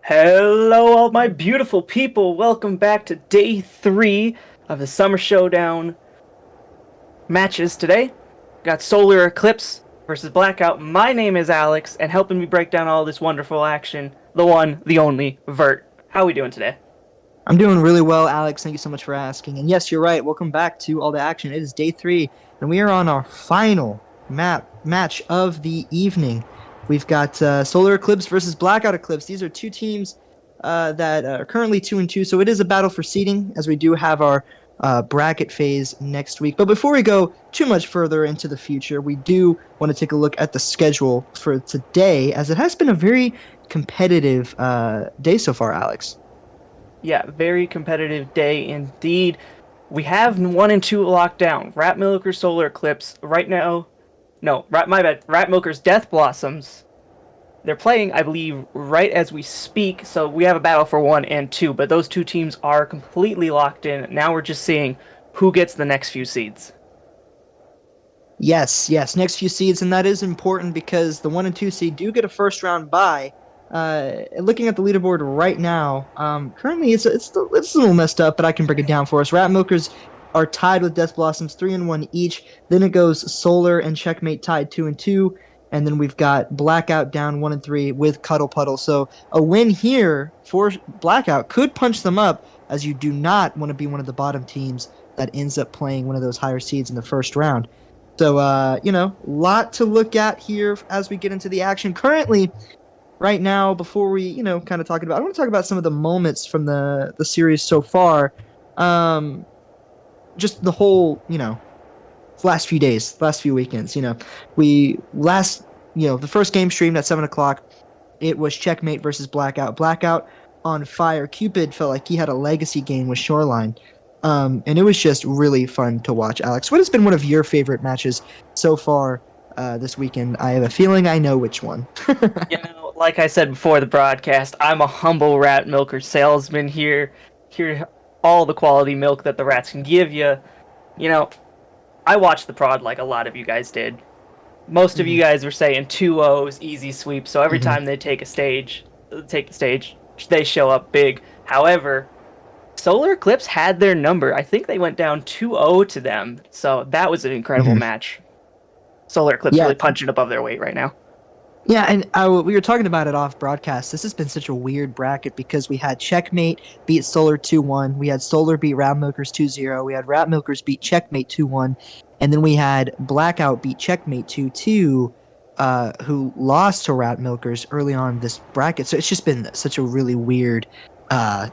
Hello, all my beautiful people. Welcome back to day 3 of the Summer Showdown matches today. Got Solar Eclipse versus Blackout. My name is Alex, and helping me break down all this wonderful action, the one, the only, Vert. How are we doing today? I'm doing really well, Alex. Thank you so much for asking. And yes, you're right. Welcome back to All the Action. It is day 3, and we are on our final match of the evening. We've got Solar Eclipse versus Blackout Eclipse. These are two teams that are currently 2-2, so it is a battle for seeding, as we do have our bracket phase next week. But before we go too much further into the future, we do want to take a look at the schedule for today, as it has been a very competitive day so far, Alex. Yeah, very competitive day indeed. We have 1 and 2 locked down. Rat Milker, Solar Eclipse. Right now, no, my bad. Rat Milker's Death Blossoms. They're playing, I believe, right as we speak, so we have a battle for 1 and 2, but those two teams are completely locked in. Now we're just seeing who gets the next few seeds. Yes. Next few seeds, and that is important because the 1 and 2 seed do get a first round bye. Looking at the leaderboard right now, currently it's a little messed up, but I can break it down for us. Rat Milkers are tied with Death Blossoms 3-1 each. Then it goes Solar and Checkmate tied 2-2, and then we've got Blackout down 1-3 with Cuddle Puddle. So a win here for Blackout could punch them up, as you do not want to be one of the bottom teams that ends up playing one of those higher seeds in the first round. So, lot to look at here as we get into the action. Currently, right now, before we, kind of talk about, I want to talk about some of the moments from the series so far. Um, just the whole, last few days, last few weekends. The first game streamed at 7 o'clock. It was Checkmate versus Blackout. Blackout on fire. Cupid felt like he had a legacy game with Shoreline. And it was just really fun to watch, Alex. What has been one of your favorite matches so far this weekend? I have a feeling I know which one. Like I said before the broadcast, I'm a humble rat milker salesman here. Here, all the quality milk that the rats can give you. You know, I watched the prod like a lot of you guys did. Most of you Mhm. guys were saying 2-0s, easy sweep, so every Mhm. time they take the stage, they show up big. However, Solar Eclipse had their number. I think they went down 2-0 to them. So that was an incredible Mhm. match. Solar Eclipse Yeah, really punching above their weight right now. yeah, and we were talking about it off broadcast. This has been such a weird bracket because we had Checkmate beat Solar 2-1. We had Solar beat Rat Milkers 2-0. We had Rat Milkers beat Checkmate 2-1. And then we had Blackout beat Checkmate 2-2, who lost to Rat Milkers early on this bracket. So it's just been such a really weird uh,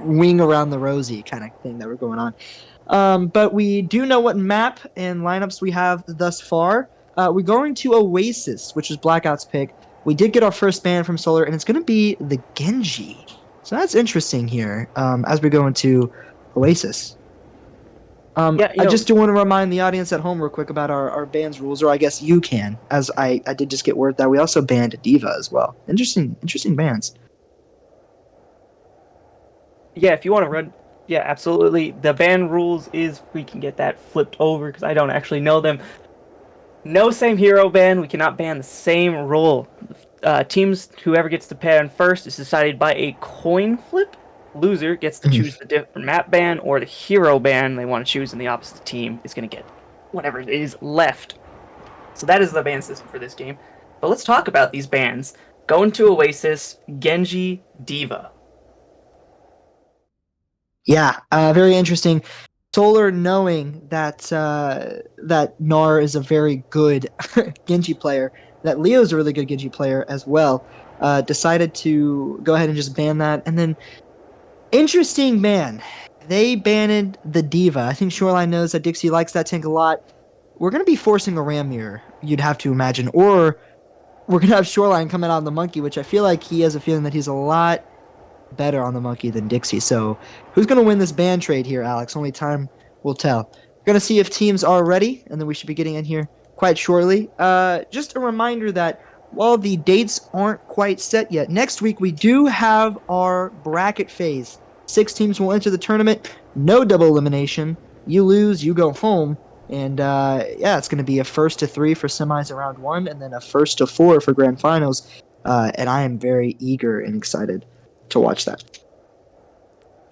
wing around the rosy kind of thing that we're going on. But we do know what map and lineups we have thus far. We're going to Oasis, which is Blackout's pick. We did get our first ban from Solar, and it's going to be the Genji. So that's interesting here as we go into Oasis. Yeah, I just do want to remind the audience at home real quick about our bans rules, or I guess you can, as I did just get word that we also banned Diva as well. Interesting bans. yeah, if you want to run, yeah, absolutely. The ban rules is we can get that flipped over because I don't actually know them. No same hero ban. We cannot ban the same role. Teams, whoever gets to ban first is decided by a coin flip. Loser gets to choose the different map ban or the hero ban they want to choose, and the opposite team is going to get whatever is left. So that is the ban system for this game. But let's talk about these bans. Going to Oasis, Genji, Diva. Yeah, very interesting. Solar, knowing that Nar is a very good Genji player, that Leo's a really good Genji player as well, decided to go ahead and just ban that. And then, interesting ban. They banned the Diva. I think Shoreline knows that Dixie likes that tank a lot. We're gonna be forcing a Ram mirror, you'd have to imagine, or we're gonna have Shoreline coming out on the Monkey, which I feel like he has a feeling that he's a lot better on the Monkey than Dixie. So who's going to win this ban trade here, Alex? Only time will tell. We're going to see if teams are ready, and then we should be getting in here quite shortly. Just a reminder that while the dates aren't quite set yet, next week we do have our bracket phase. 6 teams will enter the tournament. No double elimination. You lose, you go home. And yeah, it's going to be a first to 3 for semis around 1, and then a first to 4 for grand finals. And I am very eager and excited to watch that.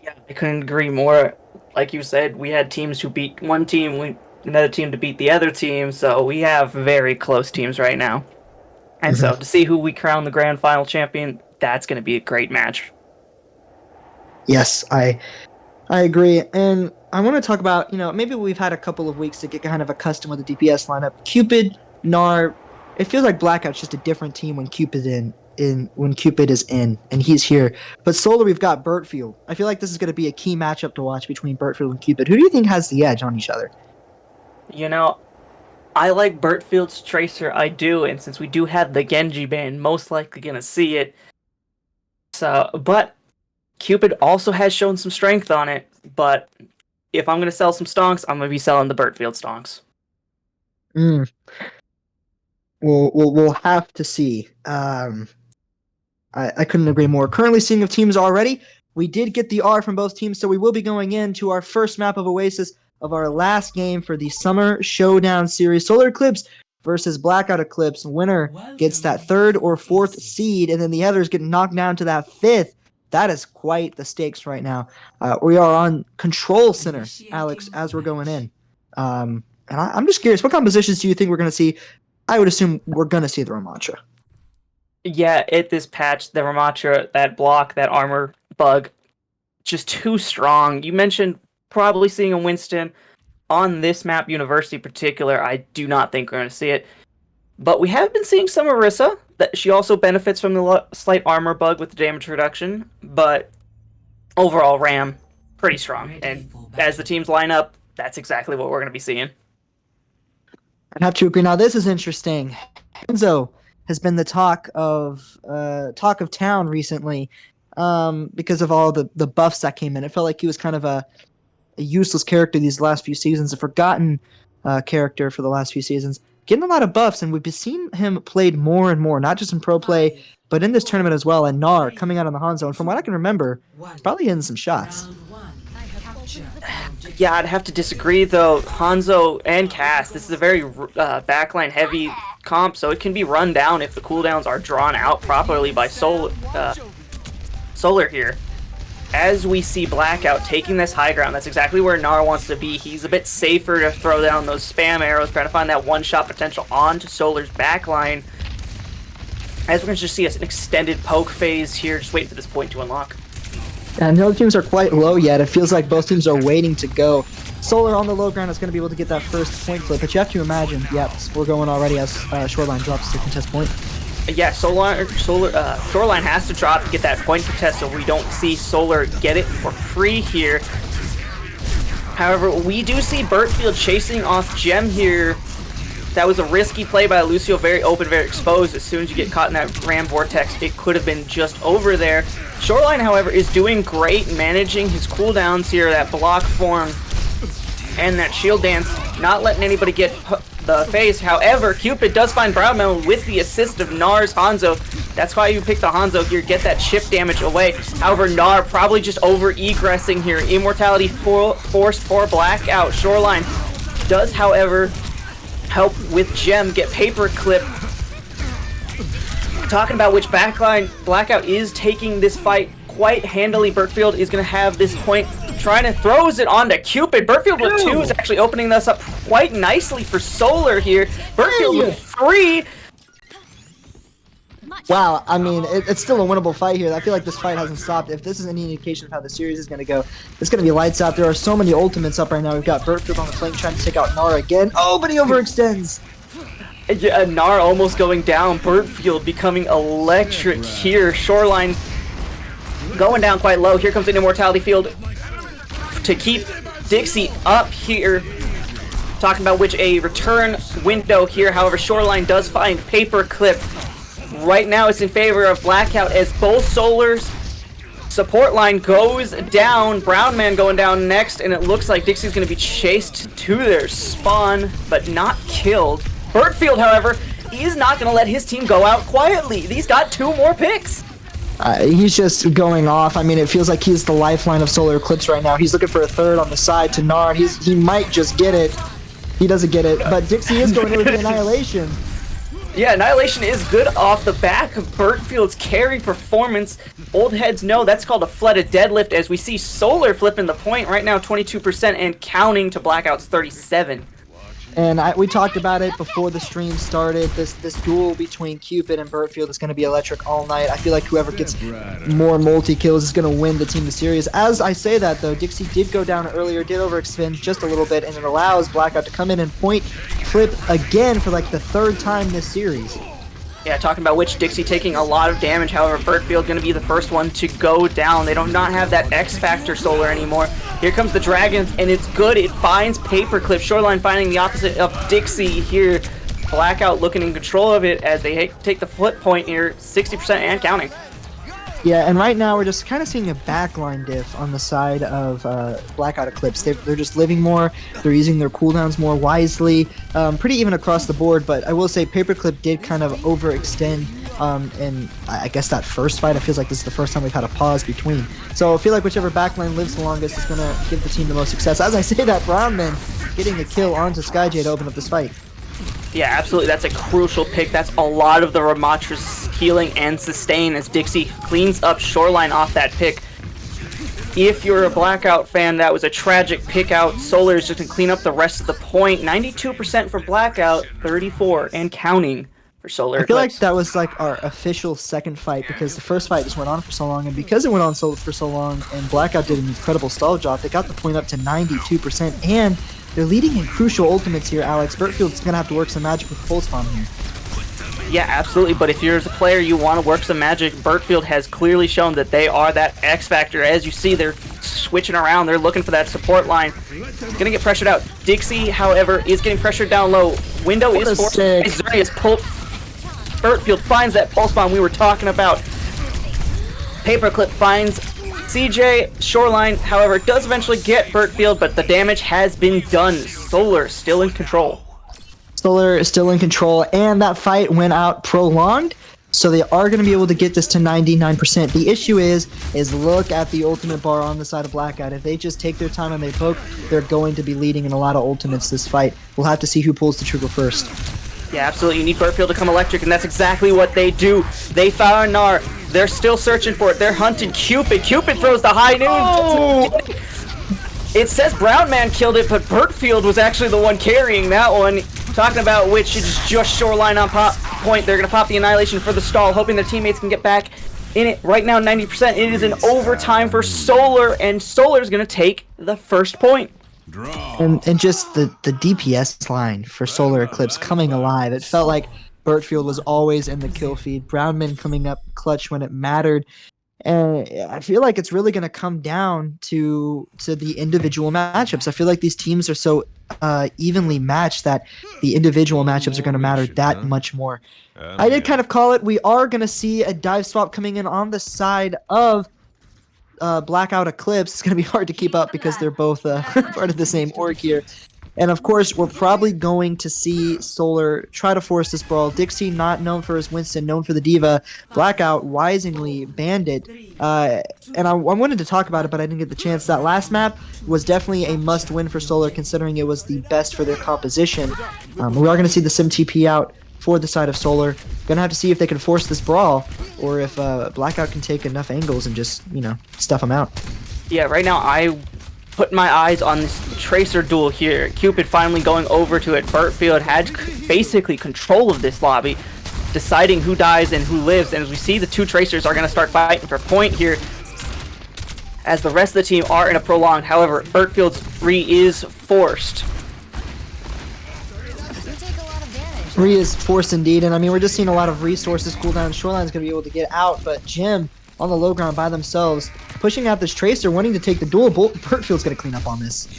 Yeah, I couldn't agree more. Like you said, we had teams who beat one team, another team to beat the other team, so we have very close teams right now. And so to see who we crown the grand final champion, that's going to be a great match. Yes, I agree. And I want to talk about, maybe we've had a couple of weeks to get kind of accustomed with the DPS lineup. Cupid, Gnar, it feels like Blackout's just a different team when Cupid when Cupid is in and he's here. But Solar, we've got Bertfield. I feel like this is going to be a key matchup to watch between Bertfield and Cupid. Who do you think has the edge on each other? I like Bertfield's Tracer, I do, and since we do have the Genji ban, most likely going to see it. So, but Cupid also has shown some strength on it, but if I'm going to sell some stonks, I'm going to be selling the Bertfield stonks. We'll have to see. I couldn't agree more. Currently seeing of teams already, we did get the R from both teams, so we will be going into our first map of Oasis of our last game for the Summer Showdown Series. Solar Eclipse versus Blackout Eclipse. Winner gets that 3rd or 4th seed, and then the others get knocked down to that 5th. That is quite the stakes right now. We are on Control Center, Alex, as we're going in. And I'm just curious, what compositions do you think we're going to see? I would assume we're going to see the Ramattra. Yeah, at this patch, the Ramattra, that block, that armor bug, just too strong. You mentioned probably seeing a Winston. On this map, University in particular, I do not think we're going to see it. But we have been seeing some Orisa. That she also benefits from the slight armor bug with the damage reduction. But overall, Ram, pretty strong. And as the teams line up, that's exactly what we're going to be seeing. I'd have to agree. Now, this is interesting. Hanzo has been the talk of town recently because of all the buffs that came in. It felt like he was kind of a useless character these last few seasons, a forgotten character for the last few seasons. Getting a lot of buffs, and we've been seeing him played more and more, not just in pro play, but in this tournament as well. And Gnar coming out on the Hanzo, and from what I can remember, he's probably hitting some shots. Yeah, I'd have to disagree, though. Hanzo and Cass, this is a very backline-heavy comp, so it can be run down if the cooldowns are drawn out properly by Solar here. As we see Blackout taking this high ground, that's exactly where Gnar wants to be. He's a bit safer to throw down those spam arrows, trying to find that one-shot potential onto Solar's backline. As we're going to just see an extended poke phase here, just waiting for this point to unlock. And the other teams are quite low yet. It feels like both teams are waiting to go. Solar on the low ground is going to be able to get that first point flip, but you have to imagine, yep, we're going already as Shoreline drops the contest point. Yeah, Shoreline has to drop to get that point contest, so we don't see Solar get it for free here. However, we do see Bertfield chasing off Gem here. That was a risky play by Lucio, very open, very exposed. As soon as you get caught in that Ram Vortex, it could have been just over there. Shoreline, however, is doing great managing his cooldowns here, that block form and that shield dance, not letting anybody get the phase. However, Cupid does find Brown Melon with the assist of Gnar's Hanzo. That's why you pick the Hanzo here, get that chip damage away. However, Gnar probably just over-egressing here. Immortality forced for Blackout. Shoreline does, however, help with Gem get paperclip. Talking about which backline, Blackout is taking this fight quite handily. Bertfield is going to have this point, trying to throws it onto Cupid. Bertfield with 2 is actually opening this up quite nicely for Solar here. Bertfield with 3. Wow, I mean, it's still a winnable fight here. I feel like this fight hasn't stopped. If this is any indication of how the series is going to go, it's going to be lights out. There are so many ultimates up right now. We've got Bertfield on the flank trying to take out Gnar again. Oh, but he overextends. Yeah, Gnar almost going down. Bertfield becoming electric here. Shoreline going down quite low. Here comes an Immortality Field to keep Dixie up here. Talking about which a return window here. However, Shoreline does find paperclip. Right now it's in favor of Blackout as both Solar's support line goes down. Brown Man going down next, and it looks like Dixie's going to be chased to their spawn, but not killed. Bertfield, however, is not going to let his team go out quietly. He's got 2 more picks. He's just going off. I mean, it feels like he's the lifeline of Solar Eclipse right now. He's looking for a third on the side to Gnar. He might just get it. He doesn't get it, but Dixie is going in with the Annihilation. Yeah, Annihilation is good off the back of Bertfield's carry performance. Old heads know that's called a flooded deadlift, as we see Solar flipping the point right now, 22% and counting to Blackout's 37. And we talked about it before the stream started. This duel between Cupid and Bertfield is going to be electric all night. I feel like whoever gets more multi-kills is going to win the team the series. As I say that, though, Dixie did go down earlier, did overextend just a little bit, and it allows Blackout to come in and point flip again for like the third time this series. Yeah, talking about which, Dixie taking a lot of damage. However, Bertfield going to be the first one to go down. They do not have that X Factor Solar anymore. Here comes the Dragons, and it's good. It finds Paperclip. Shoreline finding the opposite of Dixie here. Blackout looking in control of it as they take the flip point here, 60% and counting. Yeah, and right now we're just kind of seeing a backline diff on the side of Blackout Eclipse. They're just living more. They're using their cooldowns more wisely. Pretty even across the board, but I will say Paperclip did kind of overextend. And I guess that first fight, it feels like this is the first time we've had a pause between. So I feel like whichever backline lives the longest is going to give the team the most success. As I say that, Brownman getting the kill onto SkyJ to open up this fight. Yeah, absolutely. That's a crucial pick. That's a lot of the Ramatra's healing and sustain as Dixie cleans up Shoreline off that pick. If you're a Blackout fan, that was a tragic pick out. Solar is just going to clean up the rest of the point. 92% for Blackout, 34 and counting for Solar I feel Eclipse. like that was like our official second fight because the first fight just went on for so long, and because it went on for so long and Blackout did an incredible stall job, they got the point up to 92%, and they're leading in crucial ultimates here, Alex. Bertfield's going to have to work some magic with Pulse Bomb here. Yeah, absolutely, but if you're as a player, you want to work some magic, Bertfield has clearly shown that they are that X Factor. As you see, they're switching around. They're looking for that support line. Gonna get pressured out. Dixie, however, is getting pressured down low. Window is forced. Xurius pulled. Bertfield finds that Pulse Bomb we were talking about. Paperclip finds CJ. Shoreline, however, does eventually get Bertfield, but the damage has been done. Solar still in control. Solar is still in control, and that fight went out prolonged, so they are going to be able to get this to 99%. The issue is look at the ultimate bar on the side of Blackout. If they just take their time and they poke, they're going to be leading in a lot of ultimates this fight. We'll have to see who pulls the trigger first. Yeah, absolutely. You need Bertfield to come electric, and that's exactly what they do. They found Gnar. They're still searching for it. They're hunting Cupid. Cupid throws the high noon. Oh! It says Brown Man killed it, but Bertfield was actually the one carrying that one. Talking about which, it's just Shoreline on point. They're going to pop the Annihilation for the stall, hoping their teammates can get back in it. Right now, 90%. It is an overtime for Solar, and Solar's going to take the first point. And just the DPS line for Solar Eclipse coming alive. It felt like Bertfield was always in the kill feed. Brownman coming up clutch when it mattered. And I feel like it's really going to come down to the individual matchups. I feel like these teams are so evenly matched that the individual matchups are going to matter that much more. I did kind of call it. We are going to see a dive swap coming in on the side of Blackout Eclipse. It's going to be hard to keep up because they're both part of the same org here. And of course, we're probably going to see Solar try to force this brawl. Dixie, not known for his Winston, known for the Diva. Blackout, wisely banned it. And I wanted to talk about it, but I didn't get the chance. That last map was definitely a must-win for Solar, considering it was the best for their composition. We are going to see the Sim TP out for the side of Solar. Gonna have to see if they can force this brawl, or if Blackout can take enough angles and just, stuff them out. Yeah, right now I put my eyes on this Tracer duel here. Cupid finally going over to it. Bertfield had basically control of this lobby, deciding who dies and who lives. And as we see, the two Tracers are going to start fighting for point here, as the rest of the team are in a prolonged. However, Bertfield's re is forced. Re is forced indeed, and I mean, we're just seeing a lot of resources cooldown. Shoreline's going to be able to get out, but Jim on the low ground by themselves, pushing out this Tracer, wanting to take the duel. Bertfield's going to clean up on this.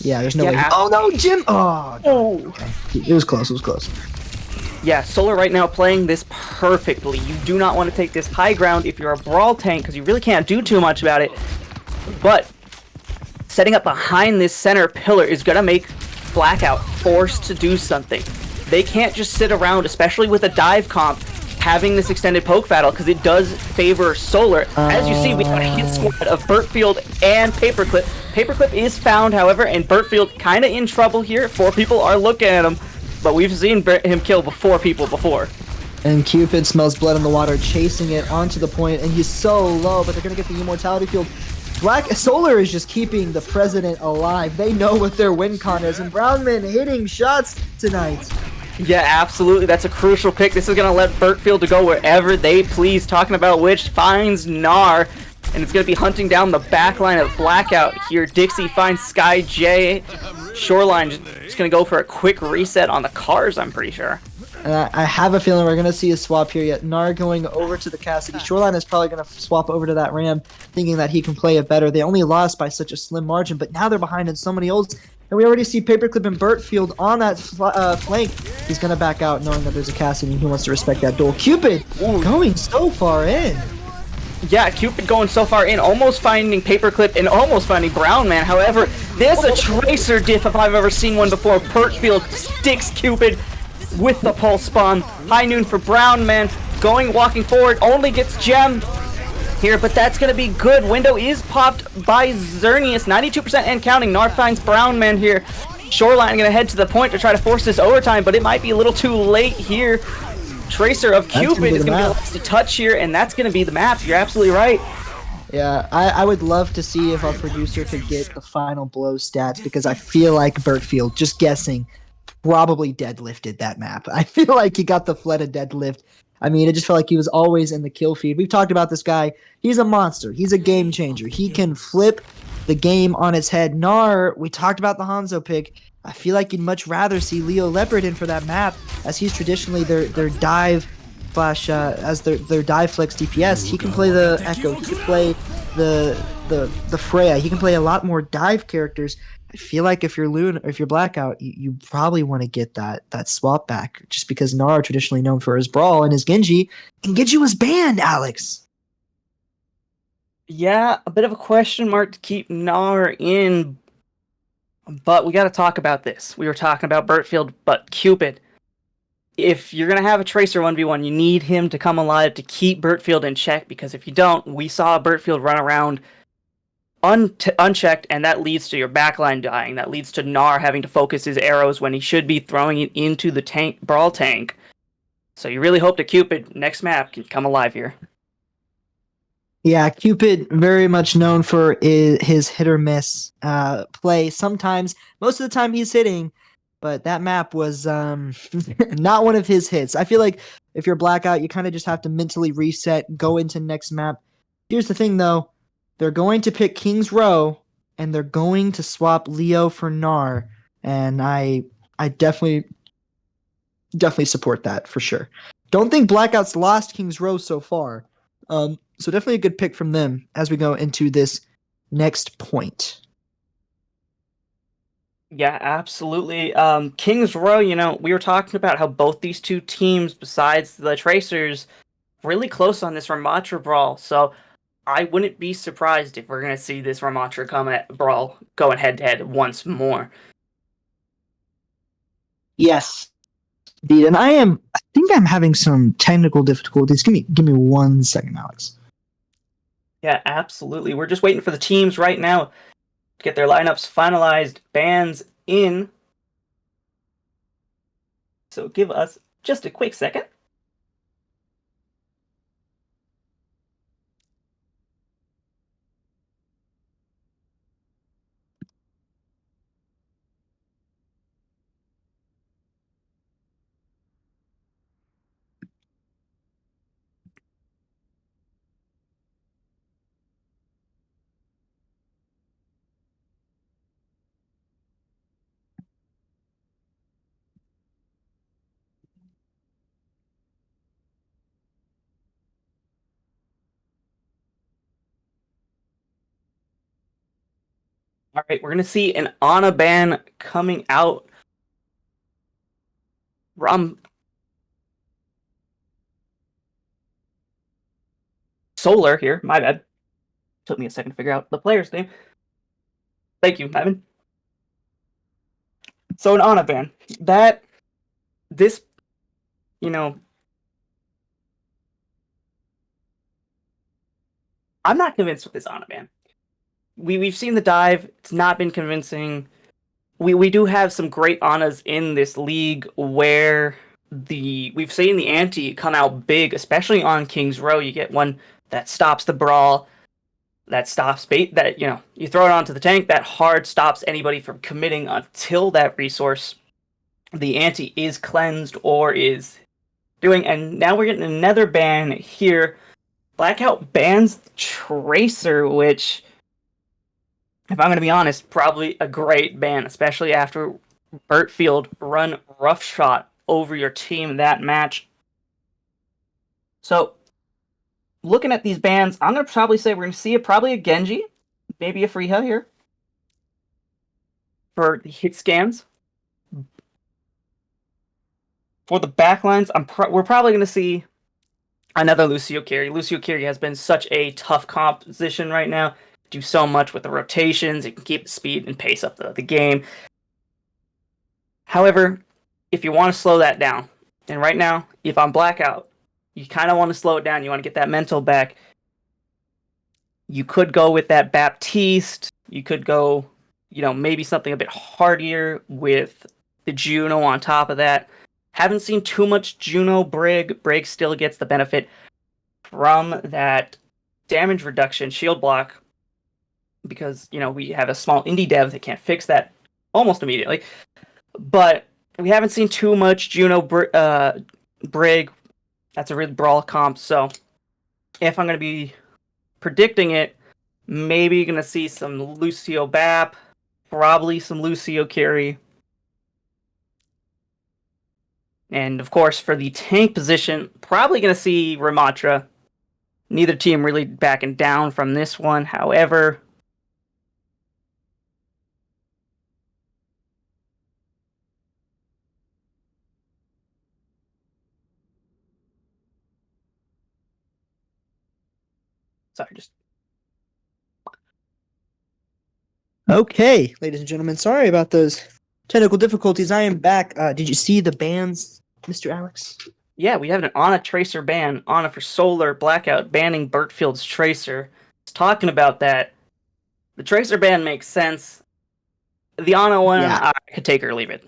Yeah, there's no way. Oh no, Jim! Oh, okay. It was close, it was close. Yeah, Solar right now playing this perfectly. You do not want to take this high ground if you're a brawl tank, because you really can't do too much about it. But setting up behind this center pillar is going to make Blackout forced to do something. They can't just sit around, especially with a dive comp, having this extended poke battle, because it does favor Solar. As you see, we got a hit squad of Bertfield and Paperclip. Paperclip is found, however, and Bertfield kind of in trouble here. 4 people are looking at him. but we've seen him kill people before. And Cupid smells blood in the water, chasing it onto the point, and he's so low, but they're going to get the immortality field. Solar is just keeping the president alive. They know what their win con is, and Brownman hitting shots tonight. Yeah, absolutely. That's a crucial pick. This is going to let Burtfield to go wherever they please. Talking about which finds Gnar, and it's going to be hunting down the back line of Blackout here. Dixie finds Sky J. Shoreline just going to go for a quick reset on the cars, I'm pretty sure. I have a feeling we're going to see a swap here yet. Gnar going over to the Cassidy. Shoreline is probably going to swap over to that Ram, thinking that he can play it better. They only lost by such a slim margin, but now they're behind in so many ults. And we already see Paperclip and Burtfield on that flank. He's going to back out knowing that there's a Cassidy and he wants to respect that duel. Cupid going so far in. Yeah, Cupid going so far in, almost finding Paperclip and almost finding Brownman. However, there's a Tracer diff if I've ever seen one before. Burtfield sticks Cupid with the pulse spawn. High noon for Brownman. Walking forward, only gets Gem here, but that's going to be good. Window is popped by Xerneas, 92% and counting. Gnar finds Brownman here. Shoreline going to head to the point to try to force this overtime, but it might be a little too late here. Tracer of Cupid is going to be last to touch here, and that's going to be the map. You're absolutely right. Yeah, I would love to see if our producer could get the final blow stats, because I feel like Burtfield, just guessing, probably deadlifted that map. I feel like he got the Fleta deadlift. I mean, it just felt like he was always in the kill feed. We've talked about this guy. He's a monster. He's a game changer. He can flip the game on its head. Gnar, we talked about the Hanzo pick. I feel like you'd much rather see Leo Leopard in for that map, as he's traditionally their dive flash as their dive flex DPS. He can play the Echo. He can play the Freya. He can play a lot more dive characters. I feel like if you're Luna, if you're Blackout, you probably want to get that swap back, just because Gnar, traditionally known for his brawl and his Genji, and Genji was banned, Alex. Yeah, a bit of a question mark to keep Gnar in, but we got to talk about this. We were talking about Burtfield, but Cupid. If you're going to have a Tracer 1v1, you need him to come alive to keep Burtfield in check, because if you don't, we saw Burtfield run around unchecked, and that leads to your backline dying. That leads to Gnar having to focus his arrows when he should be throwing it into the brawl tank. So you really hope that Cupid, next map, can come alive here. Yeah, Cupid, very much known for his hit or miss play. Sometimes, most of the time he's hitting, but that map was not one of his hits. I feel like if you're Blackout, you kind of just have to mentally reset, go into next map. Here's the thing, though. They're going to pick King's Row, and they're going to swap Leo for Gnar, and I definitely support that for sure. Don't think Blackout's lost King's Row so far, so definitely a good pick from them as we go into this next point. Yeah, absolutely. King's Row, we were talking about how both these two teams, besides the Tracers, really close on this Ramatra brawl, so I wouldn't be surprised if we're going to see this Ramatra brawl going head-to-head once more. Yes, indeed. And I think I'm having some technical difficulties. Give me 1 second, Alex. Yeah, absolutely. We're just waiting for the teams right now to get their lineups finalized, bans in. So give us just a quick second. All right, we're going to see an Ana ban coming out. Solar here, my bad. Took me a second to figure out the player's name. Thank you, Evan. So an Ana ban. I'm not convinced with this Ana ban. We've seen the dive. It's not been convincing. we do have some great Anas in this league where we've seen the ante come out big, especially on King's Row. You get one that stops the brawl, that stops bait, that you throw it onto the tank, that hard stops anybody from committing until that resource, the ante is cleansed or is doing. And now we're getting another ban here. Blackout bans Tracer, which, if I'm going to be honest, probably a great ban, especially after Burtfield run roughshot over your team that match. So, looking at these bans, I'm going to probably say we're going to see probably a Genji, maybe a Freya here for the hit scans. For the backlines, we're probably going to see another Lucio carry. Lucio carry has been such a tough composition right now. Do so much with the rotations. It can keep the speed and pace up the game. However, if you want to slow that down, and right now, if I'm Blackout, you kind of want to slow it down. You want to get that mental back. You could go with that Baptiste. You could go, maybe something a bit hardier with the Juno on top of that. Haven't seen too much Juno Brig. Brig still gets the benefit from that damage reduction shield block because, we have a small indie dev that can't fix that almost immediately. But we haven't seen too much Juno Brig. That's a real brawl comp. So if I'm going to be predicting it, maybe you're going to see some Lucio Bap, probably some Lucio carry. And of course, for the tank position, probably going to see Ramatra. Neither team really backing down from this one. However, Okay, ladies and gentlemen, sorry about those technical difficulties. I am back. Did you see the bans, Mr. Alex? Yeah, we have an Ana Tracer ban. Ana for Solar Blackout banning Burtfield's Tracer. It's talking about that. The Tracer ban makes sense. The Ana one, I could take or leave it.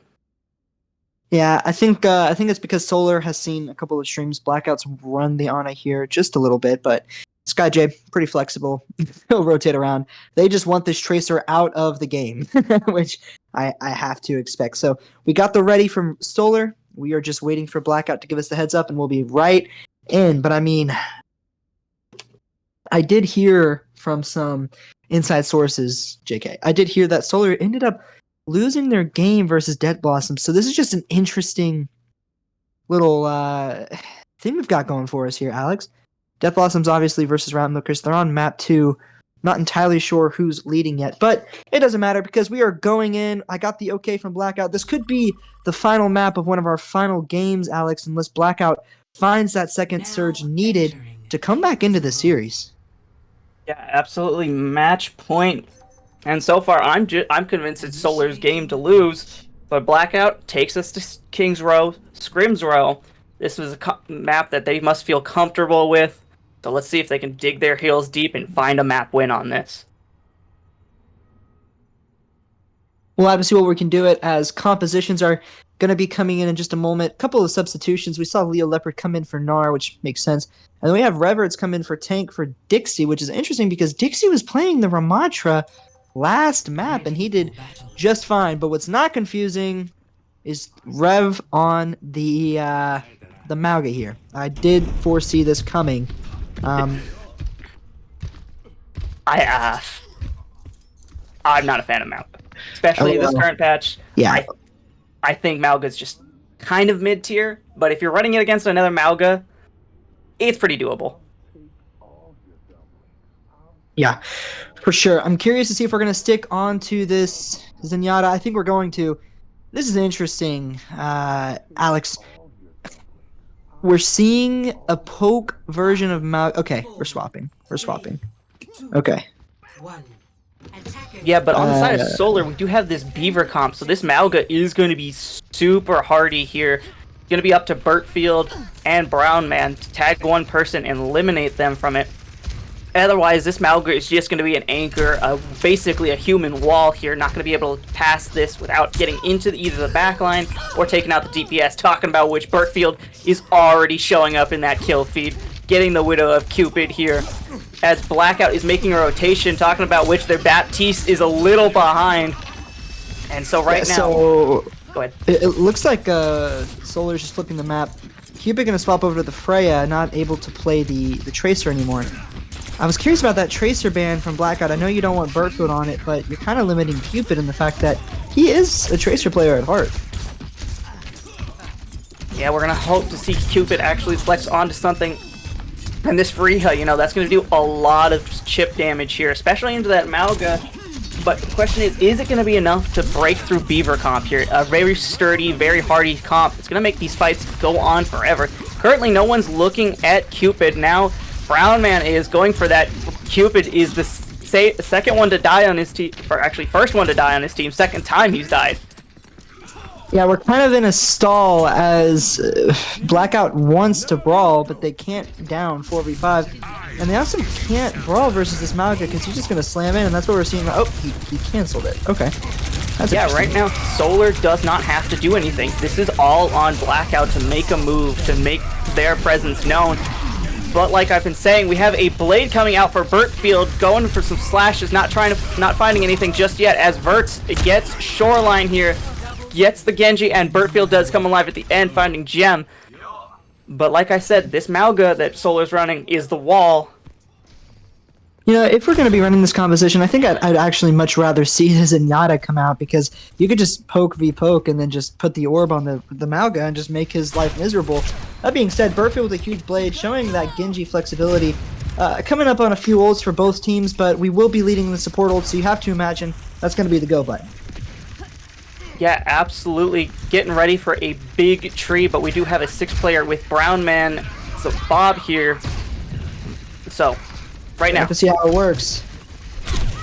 Yeah, I think it's because Solar has seen a couple of streams. Blackouts run the Ana here just a little bit, but Sky J, pretty flexible. He'll rotate around. They just want this Tracer out of the game, which I have to expect. So we got the ready from Solar. We are just waiting for Blackout to give us the heads up, and we'll be right in. But I mean, I did hear from some inside sources, JK. I did hear that Solar ended up losing their game versus Dead Blossom. So this is just an interesting little thing we've got going for us here, Alex. Death Blossoms obviously versus Round Milkers. They're on map 2. Not entirely sure who's leading yet, but it doesn't matter because we are going in. I got the okay from Blackout. This could be the final map of one of our final games, Alex, unless Blackout finds that second surge needed to come back into the series. Yeah, absolutely match point. And so far, I'm convinced it's Solar's game to lose. But Blackout takes us to King's Row, Scrim's Row. This was a map that they must feel comfortable with. So let's see if they can dig their heels deep and find a map win on this. We'll have to see what we can do it as compositions are going to be coming in just a moment. A couple of substitutions. We saw Leo Leopard come in for Gnar, which makes sense. And then we have Reverts come in for Tank for Dixie, which is interesting because Dixie was playing the Ramatra last map and he did just fine. But what's not confusing is Rev on the Mauga here. I did foresee this coming. I'm not a fan of Mauga, especially this current patch. Yeah, I think Mauga's just kind of mid-tier, but if you're running it against another Mauga, it's pretty doable. Yeah, for sure. I'm curious to see if we're going to stick on to this Zenyatta. I think we're going to. This is interesting, Alex. We're seeing a poke version of Mauga. Okay, we're swapping. Okay. Yeah, but on the side of Solar, we do have this Beaver comp, so this Mauga is going to be super hardy here. It's going to be up to Burtfield and Brown Man to tag one person and eliminate them from it. Otherwise, this Malga is just going to be an anchor, basically a human wall here. Not going to be able to pass this without getting into either the backline or taking out the DPS. Talking about which Burtfield is already showing up in that kill feed, getting the Widow of Cupid here. As Blackout is making a rotation, talking about which their Baptiste is a little behind. And so right now... So, go ahead. It looks like Solar's just flipping the map. Cupid going to swap over to the Freya, not able to play the Tracer anymore. I was curious about that Tracer ban from Blackout. I know you don't want Burtfield on it, but you're kind of limiting Cupid in the fact that he is a Tracer player at heart. Yeah, we're going to hope to see Cupid actually flex onto something. And this Freya, you know, that's going to do a lot of chip damage here, especially into that Malga. But the question is it going to be enough to break through Beaver comp here? A very sturdy, very hardy comp. It's going to make these fights go on forever. Currently, no one's looking at Cupid. Now, Brown Man is going for that. Cupid is the second one to die on his team, or actually first one to die on his team, second time he's died. Yeah, we're kind of in a stall as Blackout wants to brawl, but they can't down 4v5. And they also can't brawl versus this Malga because he's just going to slam in, and that's what we're seeing. Oh, he canceled it. Okay. That's right now, Solar does not have to do anything. This is all on Blackout to make a move, to make their presence known. But like I've been saying, we have a Blade coming out for Burtfield, going for some slashes, not finding anything just yet, as Verts gets Shoreline here. Gets the Genji, and Burtfield does come alive at the end, finding Gem. But like I said, this Malga that Solar's running is the wall. You know, if we're going to be running this composition, I think I'd actually much rather see the Zenyatta come out, because you could just poke v poke and then just put the orb on the Malga and just make his life miserable. That being said, Burtfield with a huge blade, showing that Genji flexibility. Coming up on a few ults for both teams, but we will be leading the support ult, so you have to imagine that's going to be the go button. Yeah, absolutely. Getting ready for a big tree, but we do have a 6-player with Brown Man. So Bob here. So, right now. Have to see how it works.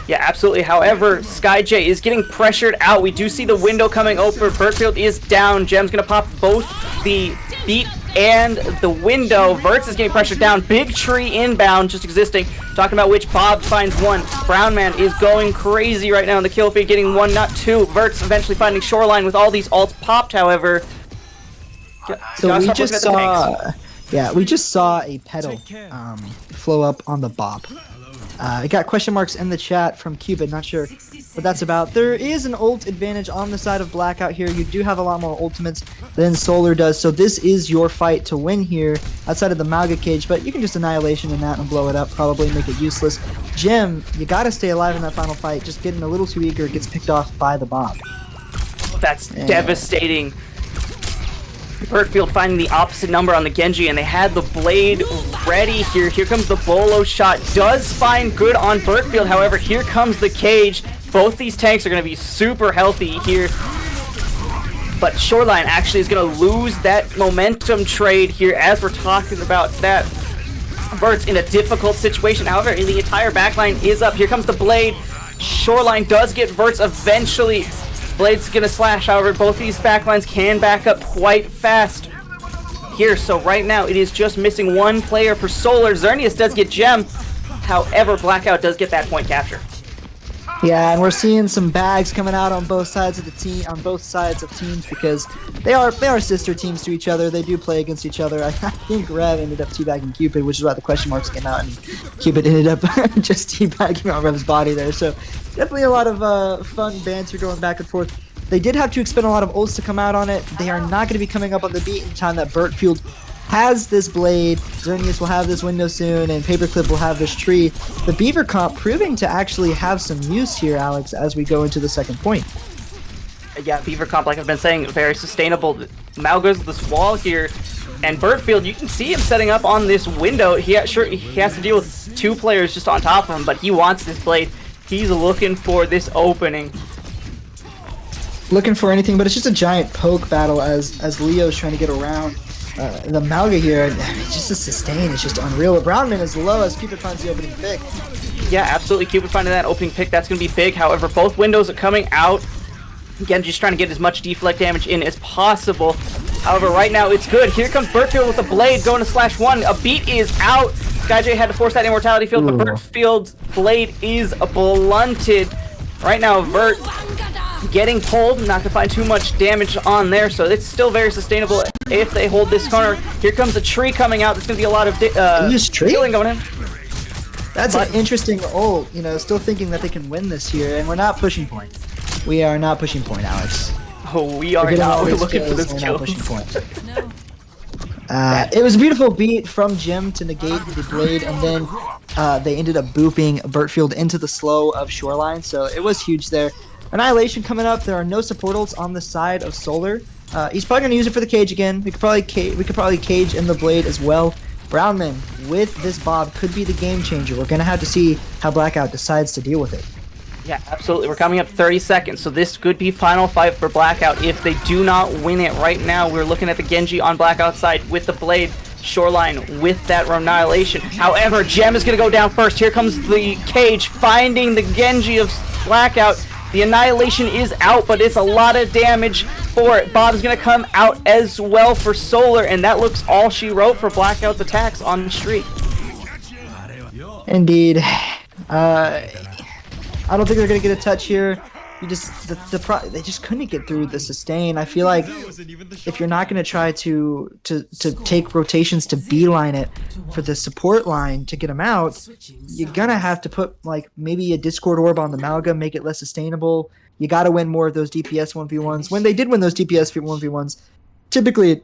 Yeah, absolutely. However, SkyJ is getting pressured out. We do see the window coming over. Burtfield is down. Gem's going to pop both the beat and the window. Verts is getting pressured down. Big tree inbound just existing. Talking about which Bob finds one. Brown Man is going crazy right now in the kill feed, getting one, not two. Verts eventually finding Shoreline with all these ults popped, however. So we just saw... Yeah, we just saw a pedal flow up on the Bob. I got question marks in the chat from Cupid, not sure what that's about. There is an ult advantage on the side of Blackout here. You do have a lot more ultimates than Solar does, so this is your fight to win here outside of the Malga cage, but you can just Annihilation in that and blow it up, probably make it useless. Gem, you gotta stay alive in that final fight, just getting a little too eager, gets picked off by the Bob. That's devastating. Burtfield finding the opposite number on the Genji, and they had the blade ready here. Here comes the Bolo shot. Does find good on Burtfield, however, here comes the cage. Both these tanks are going to be super healthy here. But Shoreline actually is going to lose that momentum trade here as we're talking about that. Verts in a difficult situation. However, the entire backline is up. Here comes the blade. Shoreline does get Verts eventually. Blade's gonna slash, however, both these backlines can back up quite fast here. So right now, it is just missing one player for Solar. Xerneas does get Gem. However, Blackout does get that point capture. Yeah, and we're seeing some bags coming out on both sides of the team, on both sides of teams, because they are sister teams to each other. They do play against each other. I think Rev ended up teabagging Cupid, which is why the question marks came out, and Cupid ended up just teabagging on Rev's body there. So definitely a lot of fun banter going back and forth. They did have to expend a lot of ults to come out on it. They are not going to be coming up on the beat in time that Burtfield has this blade. Xerneas will have this window soon, and Paperclip will have this tree. The Beaver comp proving to actually have some use here, Alex, as we go into the second point. Yeah, Beaver comp, like I've been saying, very sustainable. Malga's this wall here, and Burtfield, you can see him setting up on this window. He has to deal with 2 players just on top of him, but he wants this blade. He's looking for this opening. Looking for anything, but it's just a giant poke battle as Leo's trying to get around. The Malga here, just the sustain is just unreal. Brownman is low as Cupid finds the opening pick. Yeah, absolutely. Cupid finding that opening pick, that's going to be big. However, both windows are coming out. Again, just trying to get as much deflect damage in as possible. However, right now it's good. Here comes Burtfield with the blade going to /1. A beat is out. SkyJ had to force that immortality field, but Burtfield's blade is blunted. Right now, Vert getting pulled, not to find too much damage on there, so it's still very sustainable if they hold this corner. Here comes a tree coming out. There's going to be a lot of healing going in. That's an interesting ult, you know, still thinking that they can win this here, and we're not pushing point. We are not pushing point, Alex. Oh, we are not looking for this kill. Pushing point. It was a beautiful beat from Jim to negate the blade, and then they ended up booping Burtfield into the slow of Shoreline, so it was huge there. Annihilation coming up. There are no support ults on the side of Solar. He's probably going to use it for the cage again. We could probably cage in the blade as well. Brownman with this Bob could be the game changer. We're going to have to see how Blackout decides to deal with it. Yeah, absolutely. We're coming up 30 seconds, so this could be final fight for Blackout if they do not win it right now. We're looking at the Genji on Blackout side with the blade, Shoreline with that Annihilation. However, Gem is going to go down first. Here comes the cage, finding the Genji of Blackout. The Annihilation is out, but it's a lot of damage for it. Bob's going to come out as well for Solar, and that looks all she wrote for Blackout's attacks on the streak. Indeed. I don't think they're going to get a touch here. You just they just couldn't get through the sustain. I feel like if you're not going to try to take rotations to beeline it for the support line to get them out, you're going to have to put like maybe a Discord orb on the Malga, make it less sustainable. You got to win more of those DPS 1v1s. When they did win those DPS 1v1s, typically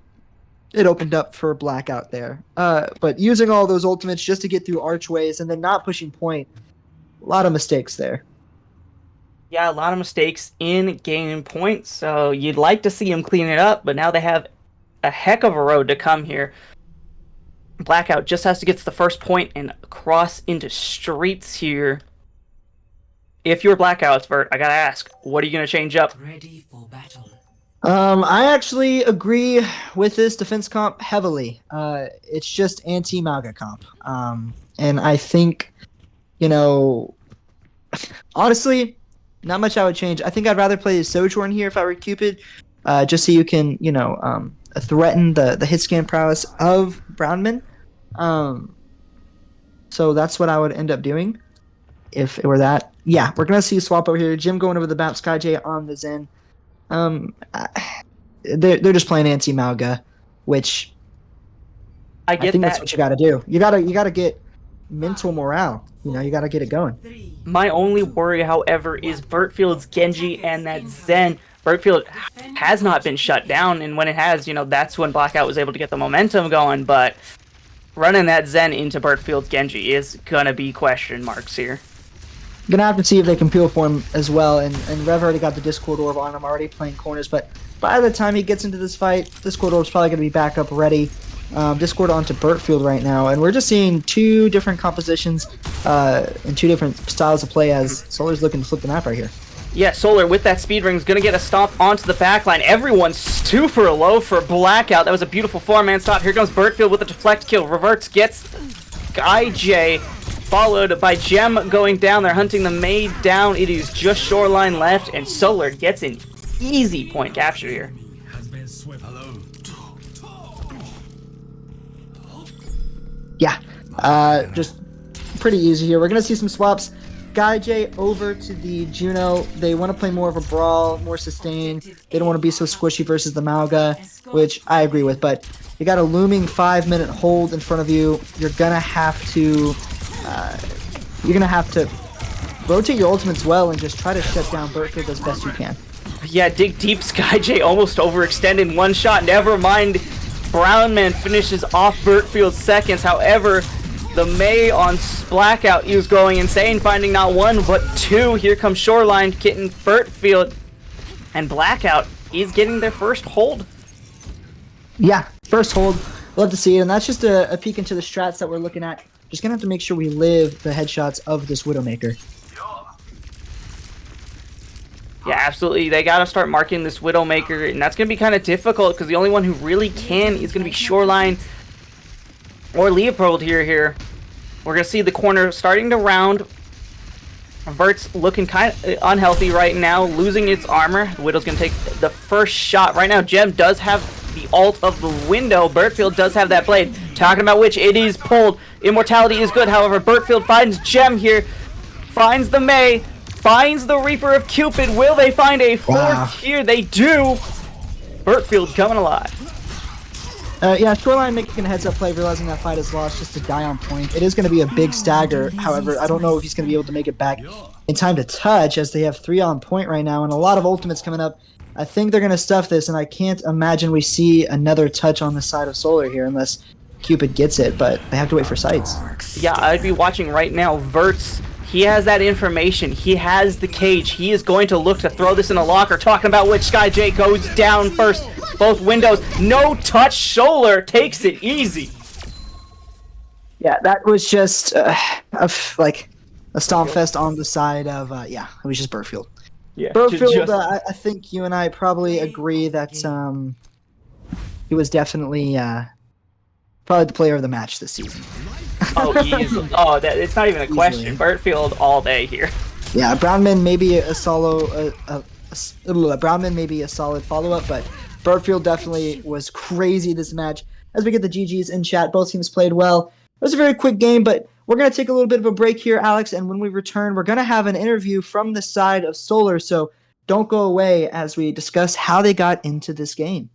it opened up for Blackout there. But using all those ultimates just to get through archways and then not pushing point, a lot of mistakes there. Yeah, a lot of mistakes in game points, so you'd like to see them clean it up, but now they have a heck of a road to come here. Blackout just has to get to the first point and cross into streets here. If you're Blackout, Vert, I gotta ask, what are you gonna change up? Ready for battle. I actually agree with this defense comp heavily. It's just anti-Malga comp. And I think, you know, honestly, not much I would change. I think I'd rather play Sojourn here if I were Cupid, just so you can, you know, threaten the hit scan prowess of Brownman. So that's what I would end up doing if it were that. Yeah, we're going to see a swap over here. Jim going over the BAP, SkyJ on the Zen. They're just playing anti-Malga, which I think that's what you got to do. You got to get mental morale. You know, you got to get it going. My only worry, however, is Burtfield's Genji and that Zen. Burtfield has not been shut down, and when it has, you know, that's when Blackout was able to get the momentum going, but running that Zen into Burtfield's Genji is gonna be question marks here. Gonna have to see if they can peel for him as well, and Rev already got the Discord Orb on him, already playing corners, but by the time he gets into this fight, Discord Orb's probably gonna be back up ready. Discord onto Burtfield right now, and we're just seeing two different compositions and two different styles of play as Solar's looking to flip the map right here. Yeah, Solar with that speed ring is going to get a stomp onto the backline. Everyone's super low for Blackout. That was a beautiful four-man stop. Here comes Burtfield with a deflect kill. Reverts, gets IJ, followed by Gem going down. They're hunting the maid down. It is just Shoreline left, and Solar gets an easy point capture here. Yeah, just pretty easy here. We're going to see some swaps. Guy J over to the Juno. They want to play more of a brawl, more sustain. They don't want to be so squishy versus the Malga, which I agree with. But you got a looming 5-minute hold in front of you. You're gonna have to rotate your ultimates well and just try to shut down Burtfield as best you can. Yeah, dig deep. Sky J almost overextended one shot. Never mind. Brownman finishes off Burtfield's seconds. However, the May on Blackout is going insane, finding not one but two. Here comes Shoreline getting Burtfield, and Blackout is getting their first hold. Yeah, first hold. Love to see it, and that's just a peek into the strats that we're looking at. Just gonna have to make sure we live the headshots of this Widowmaker. Yeah, absolutely. They got to start marking this Widowmaker, and that's going to be kind of difficult because the only one who really can is going to be Shoreline or Leopold here. We're going to see the corner starting to round. Vert's looking kind of unhealthy right now, losing its armor. Widow's going to take the first shot. Right now, Gem does have the ult of the window. Bertfield does have that blade. Talking about which, it is pulled. Immortality is good, however, Bertfield finds Gem here. Finds the Mei. Finds the Reaper of Cupid. Will they find a fourth here? They do. Bertfield coming alive. Yeah, Shoreline making a heads-up play, realizing that fight is lost just to die on point. It is going to be a big stagger. However, I don't know if he's going to be able to make it back in time to touch, as they have 3 on point right now and a lot of ultimates coming up. I think they're going to stuff this, and I can't imagine we see another touch on the side of Solar here unless Cupid gets it, but they have to wait for sights. Yeah, I'd be watching right now. Verts, he has that information. He has the cage. He is going to look to throw this in a locker. Talking about which Sky J goes down first. Both windows. No touch. Solar takes it easy. Yeah, that was just like a stomp fest on the side of, yeah, it was just Bertfield. Yeah, Bertfield, I think you and I probably agree that he was definitely probably the player of the match this season. Oh, easy. Oh, it's not even a question. Bertfield all day here. Yeah, Brownman maybe a solo, Brownman maybe a solid follow-up, but Bertfield definitely was crazy this match. As we get the GGs in chat, both teams played well. It was a very quick game, but we're going to take a little bit of a break here, Alex, and when we return, we're going to have an interview from the side of Solar, so don't go away as we discuss how they got into this game.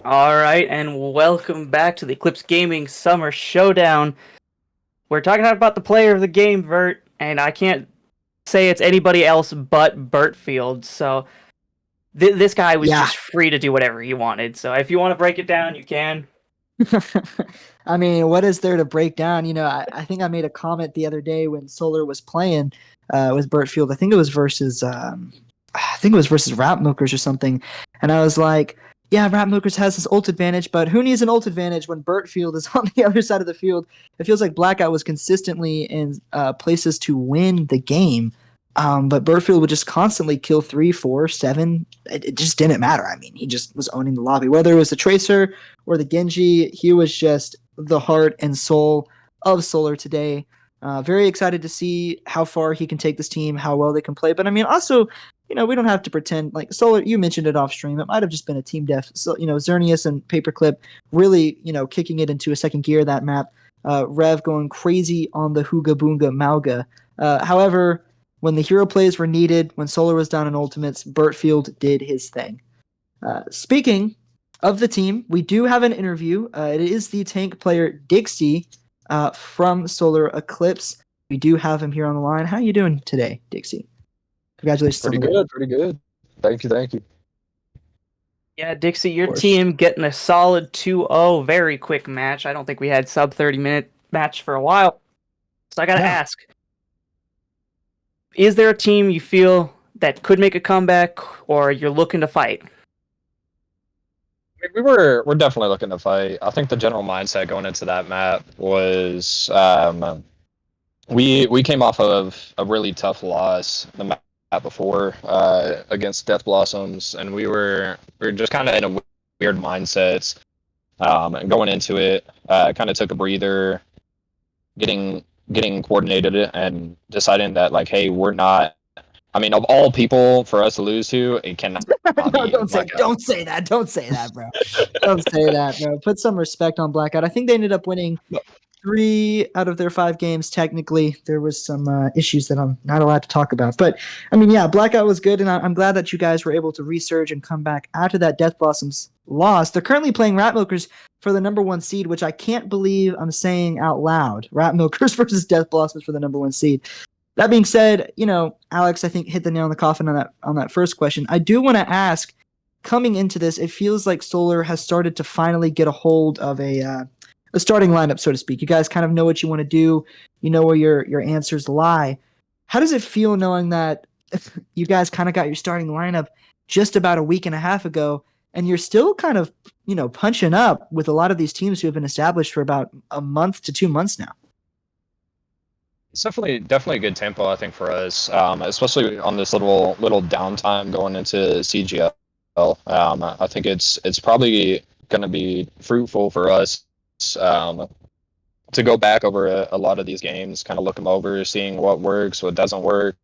All right, and welcome back to the Eclipse Gaming Summer Showdown. We're talking about the player of the game, Vert, and I can't say it's anybody else but Bertfield. So this guy was just free to do whatever he wanted. So if you want to break it down, you can. I mean, what is there to break down? You know, I think I made a comment the other day when Solar was playing with Bertfield. I think it was versus Rap Milkers or something, and I was like, yeah, Ratmokers has this ult advantage, but who needs an ult advantage when Burtfield is on the other side of the field? It feels like Blackout was consistently in places to win the game, but Burtfield would just constantly kill 3, 4, 7. It just didn't matter. I mean, he just was owning the lobby. Whether it was the Tracer or the Genji, he was just the heart and soul of Solar today. Very excited to see how far he can take this team, how well they can play. But I mean, also, we don't have to pretend like Solar. You mentioned it off stream. It might have just been a team def. So, Xerneas and Paperclip really, kicking it into a second gear that map. Rev going crazy on the Hooga Boonga Mauga. However, when the hero plays were needed, when Solar was down in ultimates, Burtfield did his thing. Speaking of the team, we do have an interview. It is the tank player Dixie from Solar Eclipse. We do have him here on the line. How you doing today, Dixie? Congratulations on the win. Pretty good. Thank you. Yeah, Dixie, your team getting a solid 2-0, very quick match. I don't think we had sub 30-minute match for a while. So I got to ask, is there a team you feel that could make a comeback, or you're looking to fight? We're definitely looking to fight. I think the general mindset going into that map was we came off of a really tough loss the map before against Death Blossoms, and we were just kind of in a weird mindset and going into it. Kind of took a breather, getting coordinated and deciding that like, hey, we're not. I mean, of all people for us to lose to, it cannot No, be don't say that. Don't say that, bro. Don't say that, bro. Put some respect on Blackout. I think they ended up winning 3 out of their 5 games. Technically, there was some issues that I'm not allowed to talk about. But I mean, yeah, Blackout was good, and I'm glad that you guys were able to resurge and come back after that Death Blossoms loss. They're currently playing Ratmokers for the number 1 seed, which I can't believe I'm saying out loud. Ratmokers versus Death Blossoms for the number 1 seed. That being said, Alex, I think hit the nail on the coffin on that first question. I do want to ask, coming into this, it feels like Solar has started to finally get a hold of a starting lineup, so to speak. You guys kind of know what you want to do. You know where your answers lie. How does it feel knowing that you guys kind of got your starting lineup just about a week and a half ago, and you're still kind of, punching up with a lot of these teams who have been established for about a month to 2 months now? It's definitely a good tempo, I think, for us, especially on this little downtime going into CGL. I think it's probably going to be fruitful for us to go back over a lot of these games, kind of look them over, seeing what works, what doesn't work,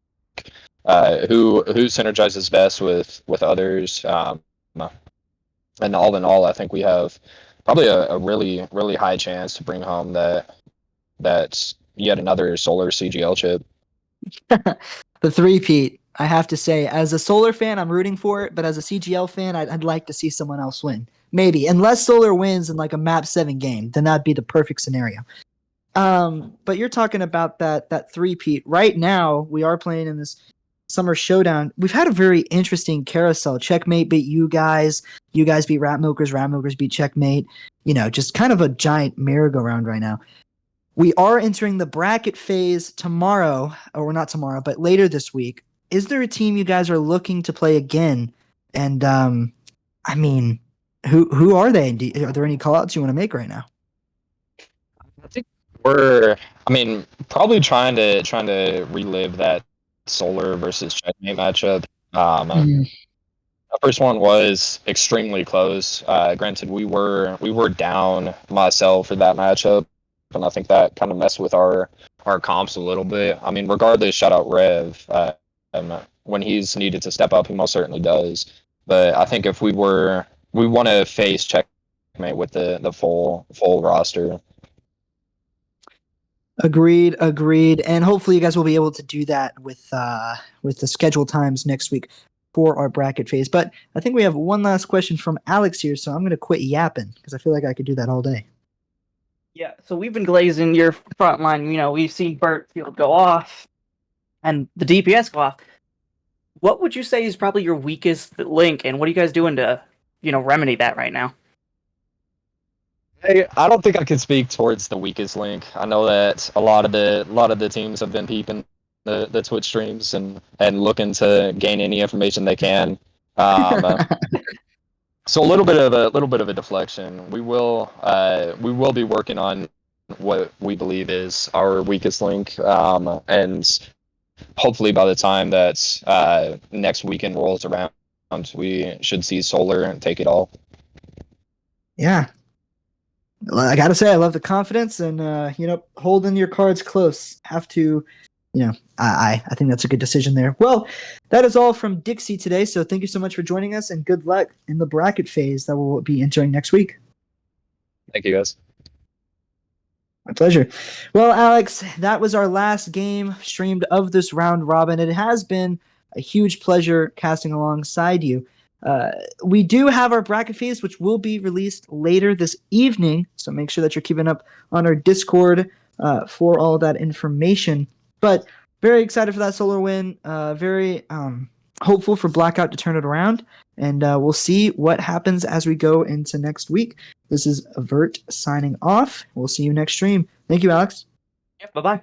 who synergizes best with others, and all in all, I think we have probably a really high chance to bring home that yet another Solar CGL chip. The three-peat, I have to say. As a Solar fan, I'm rooting for it, but as a CGL fan, I'd like to see someone else win. Maybe. Unless Solar wins in like a map 7 game, then that'd be the perfect scenario. But you're talking about that three-peat. Right now, we are playing in this Summer Showdown. We've had a very interesting carousel. Checkmate beat you guys. You guys beat Ratmokers. Ratmokers beat Checkmate. Just kind of a giant merry-go-round right now. We are entering the bracket phase tomorrow, or not tomorrow, but later this week. Is there a team you guys are looking to play again? And I mean, who are they? Are there any callouts you want to make right now? I think we're probably trying to relive that Solar versus Checkmate matchup. The first one was extremely close. Granted, we were down myself for that matchup, and I think that kind of messed with our comps a little bit. I mean, regardless, shout out Rev. When he's needed to step up, he most certainly does. But I think if we want to face Checkmate with the full roster. Agreed. And hopefully you guys will be able to do that with the scheduled times next week for our bracket phase. But I think we have one last question from Alex here, so I'm going to quit yapping because I feel like I could do that all day. Yeah, so we've been glazing your front line. We've seen Burtfield go off and the DPS go off. What would you say is probably your weakest link, and what are you guys doing to, remedy that right now? Hey, I don't think I can speak towards the weakest link. I know that a lot of the teams have been peeping the Twitch streams and looking to gain any information they can. So a little bit of a deflection. We will be working on what we believe is our weakest link, and hopefully by the time that next weekend rolls around, we should see Solar take it all. Yeah. Well, I gotta say, I love the confidence and holding your cards close. Have to, I think that's a good decision there. Well, that is all from Dixie today. So thank you so much for joining us, and good luck in the bracket phase that we'll be entering next week. Thank you, guys. My pleasure. Well, Alex, that was our last game streamed of this round robin. It has been a huge pleasure casting alongside you. We do have our bracket phase, which will be released later this evening. So make sure that you're keeping up on our Discord for all that information. But very excited for that Solar win. Very hopeful for Blackout to turn it around. And we'll see what happens as we go into next week. This is Avert signing off. We'll see you next stream. Thank you, Alex. Yeah, bye-bye.